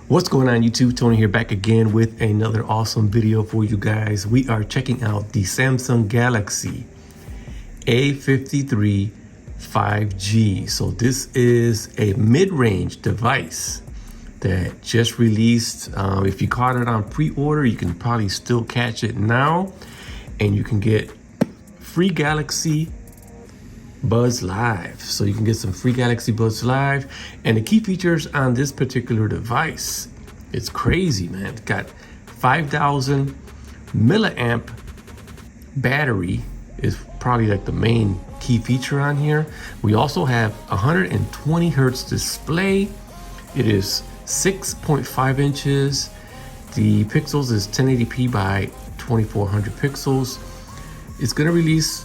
What's going on YouTube? Tony here, back again with another awesome video for you guys. We are checking out the Samsung Galaxy A53 5G. So this is a mid-range device that just released. If you caught it on pre-order, you can probably still catch it now, and you can get free Galaxy Buds Live. So you can get some free Galaxy Buds Live, and the key features on this particular device, it's crazy, man. It's got 5,000 milliamp battery is probably like the main key feature on here. We also have 120 hertz display. It is 6.5 inches. The pixels is 1080p by 2400 pixels. It's gonna release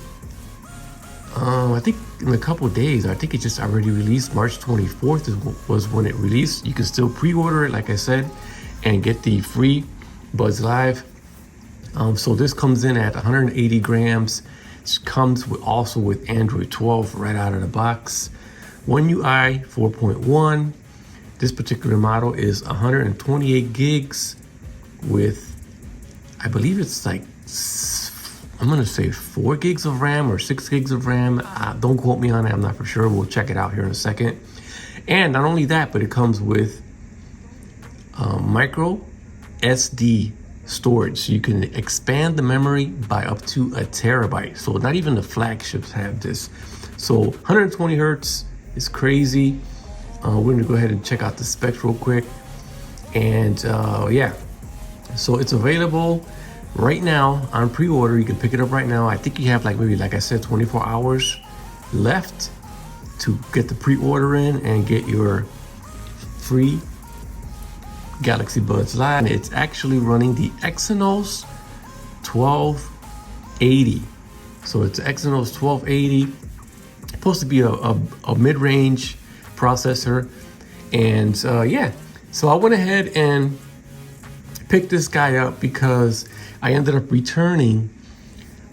I think in a couple of days. I think it just already released. March 24th was when it released. You can still pre-order it, like I said, and get the free Buds Live. So this comes in at 180 grams. It comes also with Android 12 right out of the box. One UI 4.1. This particular model is 128 gigs with, I believe it's like, I'm gonna say 4 gigs of RAM or 6 gigs of RAM. Don't quote me on it, I'm not for sure. We'll check it out here in a second. And not only that, but it comes with micro SD storage. So you can expand the memory by up to 1 terabyte. So not even the flagships have this. So 120 hertz is crazy. We're gonna go ahead and check out the specs real quick. And yeah, so it's available right now on pre-order. You can pick it up right now. I think you have like I said, 24 hours left to get the pre-order in and get your free Galaxy Buds Live. It's actually running the Exynos 1280. So it's Exynos 1280, supposed to be a mid-range processor. And yeah, so I went ahead and picked this guy up because I ended up returning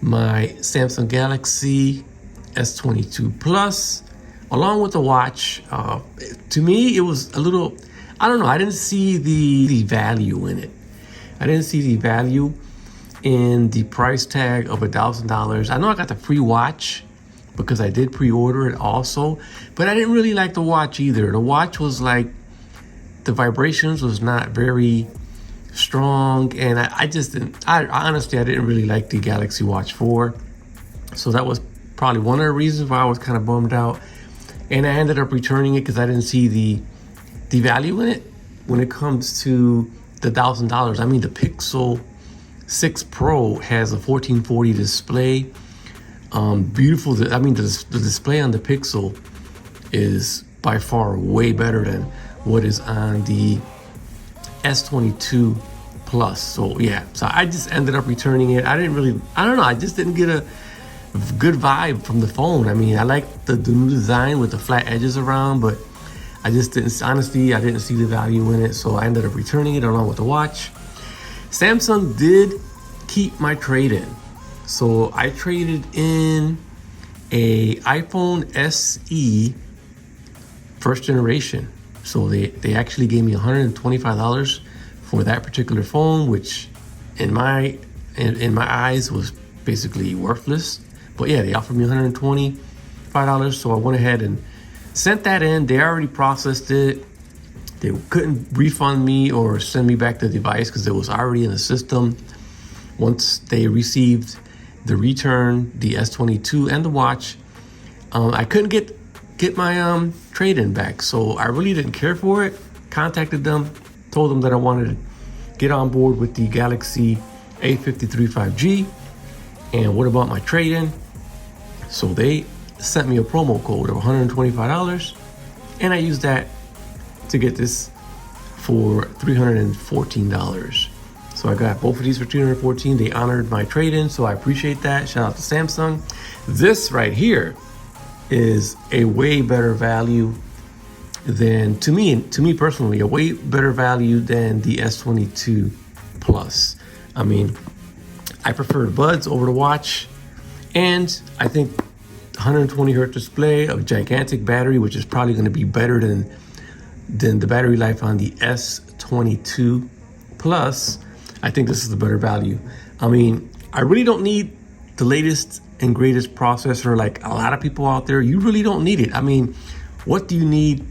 my Samsung Galaxy S22 Plus along with the watch. To me, it was a little, I don't know, I didn't see the value in it. I didn't see the value in the price tag of $1,000. I know I got the free watch because I did pre-order it also, but I didn't really like the watch either. The watch was like, the vibrations was not very strong, and I just didn't, I honestly didn't really like the Galaxy Watch 4. So that was probably one of the reasons why I was kind of bummed out. And I ended up returning it because I didn't see the value in it when it comes to the $1,000. I mean, the Pixel 6 Pro has a 1440 display. Beautiful. I mean, the display on the Pixel is by far way better than what is on the S22 Plus. So yeah, so I just ended up returning it. I don't know, I just didn't get a good vibe from the phone. I mean, I like the new design with the flat edges around, but I just didn't, honestly, I didn't see the value in it. So I ended up returning it along with the watch. Samsung did keep my trade-in. So I traded in a iPhone SE first generation. So they actually gave me $125 for that particular phone, which in my eyes was basically worthless. But yeah, they offered me $125. So I went ahead and sent that in. They already processed it. They couldn't refund me or send me back the device because it was already in the system. Once they received the return, the S22 and the watch, I couldn't get my trade-in back. So I really didn't care for it. Contacted them, told them that I wanted to get on board with the Galaxy A53 5G, and what about my trade-in? So they sent me a promo code of $125, and I used that to get this for $314. So I got both of these for $314. They honored my trade-in, so I appreciate that. Shout out to Samsung. This right here is a way better value than, to me personally, a way better value than the S22 Plus. I mean, I prefer the Buds over the watch, and I think 120 hertz display, a gigantic battery, which is probably going to be better than than the battery life on the S22 Plus. I think this is the better value. I mean, I really don't need the latest and greatest processor like a lot of people out there. You really don't need it. I mean, what do you need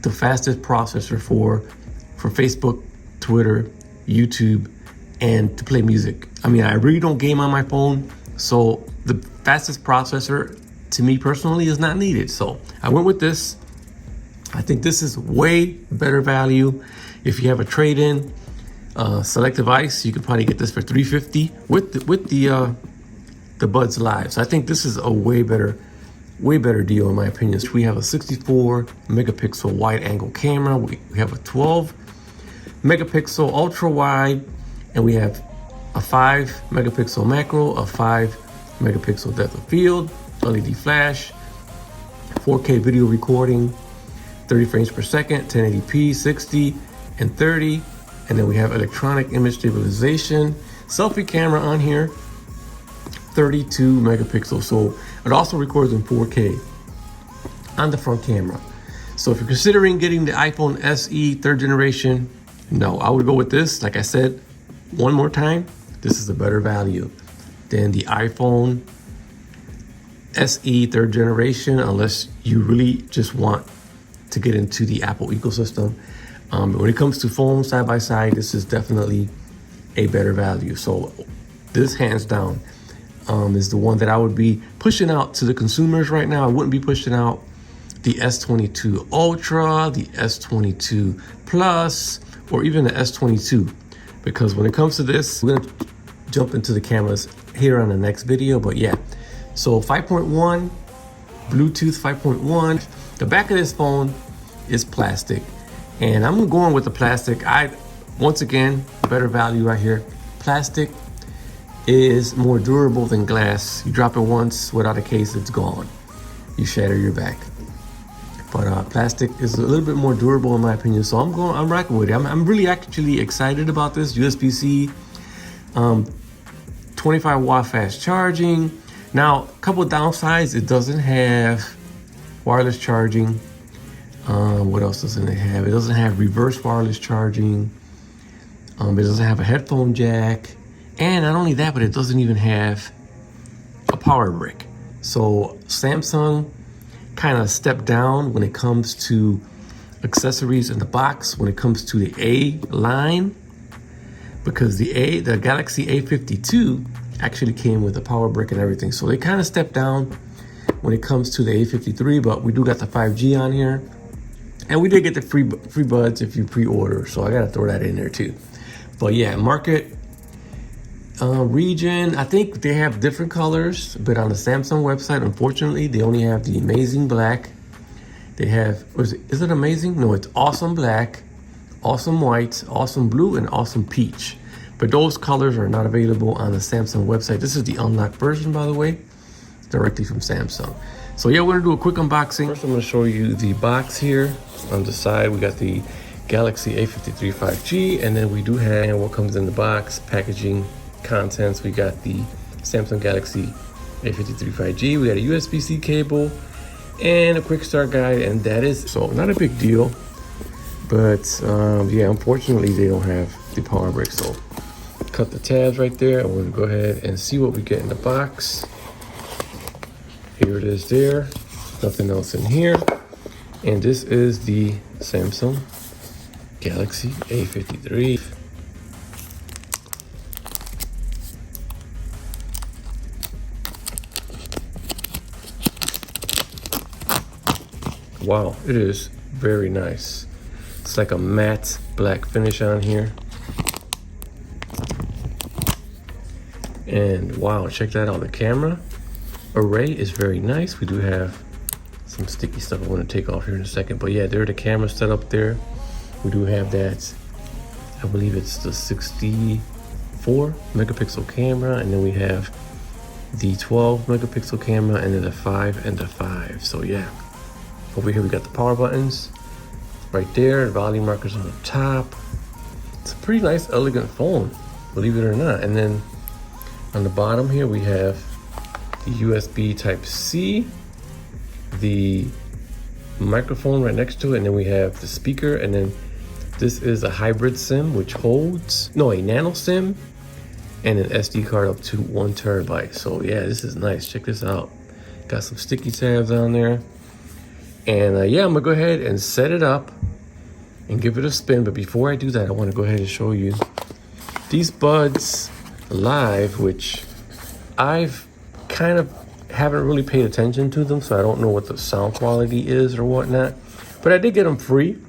the fastest processor for Facebook, Twitter, YouTube, and to play music? I mean, I really don't game on my phone, so the fastest processor to me personally is not needed. So I went with this. I think this is way better value. If you have a trade-in, select device, you could probably get this for $350 with the Buds Live. So I think this is a way better deal in my opinion. So we have a 64 megapixel wide angle camera. We have a 12 megapixel ultra wide, and we have a 5 megapixel macro, a 5 megapixel depth of field, LED flash, 4K video recording, 30 frames per second, 1080p, 60 and 30. And then we have electronic image stabilization, selfie camera on here, 32 megapixels. So it also records in 4K on the front camera. So if you're considering getting the iPhone SE 3rd generation, no, I would go with this. Like I said, one more time, this is a better value than the iPhone SE 3rd generation, unless you really just want to get into the Apple ecosystem. When it comes to phones side by side, this is definitely a better value. So this hands down is the one that I would be pushing out to the consumers right now. I wouldn't be pushing out the S22 Ultra, the S22 Plus, or even the S22, because when it comes to this, we're gonna jump into the cameras here on the next video. But yeah, so 5.1, Bluetooth 5.1. The back of this phone is plastic, and I'm going with the plastic. Once again, better value right here. Plastic is more durable than glass. You drop it once without a case, it's gone. You shatter your back. But plastic is a little bit more durable in my opinion. So I'm rocking with it. I'm really actually excited about this. USB-C, 25 watt fast charging. Now, a couple of downsides, it doesn't have wireless charging. What else doesn't it have? It doesn't have reverse wireless charging. It doesn't have a headphone jack. And not only that, but it doesn't even have a power brick. So Samsung kind of stepped down when it comes to accessories in the box, when it comes to the A line, because the Galaxy A52 actually came with a power brick and everything. So they kind of stepped down when it comes to the A53, but we do got the 5G on here. And we did get the free buds if you pre-order, so I gotta throw that in there too. But yeah, market region, I think they have different colors, but on the Samsung website, unfortunately, they only have the Amazing Black. They have, is it Amazing? No, it's Awesome Black, Awesome White, Awesome Blue, and Awesome Peach. But those colors are not available on the Samsung website. This is the unlocked version, by the way, directly from Samsung. So yeah, we're gonna do a quick unboxing. First, I'm gonna show you the box here. On the side, we got the Galaxy A53 5G, and then we do have what comes in the box, packaging, contents. We got the Samsung Galaxy A53 5G. We got a USB-C cable and a quick start guide, and that is so not a big deal. But yeah, unfortunately, they don't have the power brick. So cut the tabs right there. I'm gonna go ahead and see what we get in the box. Here it is there. Nothing else in here. And this is the Samsung Galaxy A53. Wow, it is very nice. It's like a matte black finish on here. And wow, check that out. The camera array is very nice. We do have some sticky stuff I want to take off here in a second. But yeah, there the camera set up there. We do have that, I believe it's the 64 megapixel camera. And then we have the 12 megapixel camera, and then the 5 and the 5. So yeah, over here we got the power buttons right there, volume markers on the top. It's a pretty nice, elegant phone, believe it or not. And then on the bottom here we have the USB Type-C, the microphone right next to it, and then we have the speaker, and then this is a hybrid SIM which holds, no, a nano SIM and an SD card up to 1 terabyte. So yeah, this is nice. Check this out. Got some sticky tabs on there. And yeah, I'm gonna go ahead and set it up and give it a spin. But before I do that, I wanna go ahead and show you these Buds Live, which I've kind of haven't really paid attention to them, so I don't know what the sound quality is or whatnot. But I did get them free.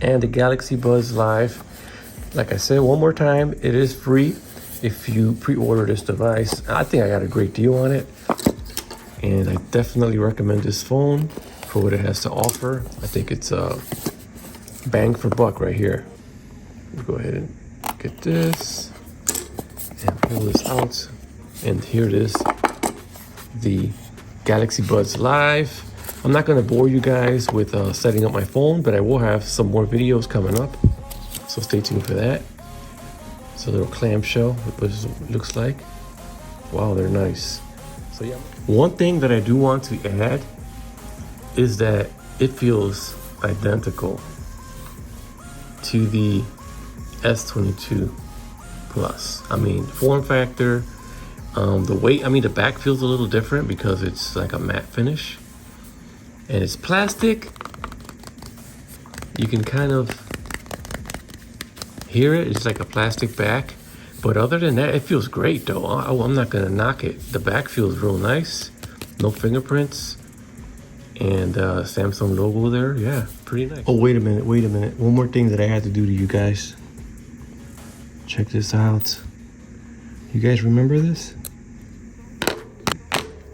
And the Galaxy Buds Live, like I said one more time, it is free if you pre-order this device. I think I got a great deal on it, and I definitely recommend this phone for what it has to offer. I think it's a bang for buck right here. Go ahead and get this and pull this out, and here it is, the Galaxy Buds Live. I'm not going to bore you guys with setting up my phone, but I will have some more videos coming up, so stay tuned for that. It's a little clamshell, what it looks like. Wow, they're nice. So yeah, one thing that I do want to add is that it feels identical to the S22 Plus. I mean, form factor, the weight, I mean, the back feels a little different because it's like a matte finish. And it's plastic. You can kind of hear it. It's like a plastic back. But other than that, it feels great though. I'm not gonna knock it. The back feels real nice. No fingerprints. And Samsung logo there. Yeah, pretty nice. Oh, wait a minute. One more thing that I had to do to you guys. Check this out. You guys remember this?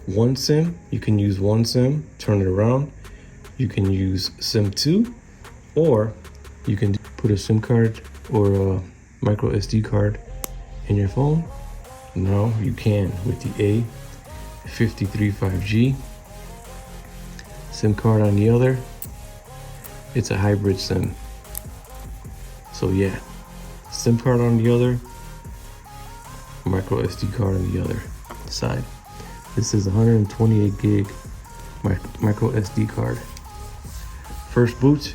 One SIM, you can use one SIM, turn it around. You can use SIM 2, or you can put a SIM card or a micro SD card in your phone. Now you can with the A53 5G. SIM card on the other. It's a hybrid SIM. So yeah, SIM card on the other, micro SD card on the other side. This is 128 gig micro SD card. First boot,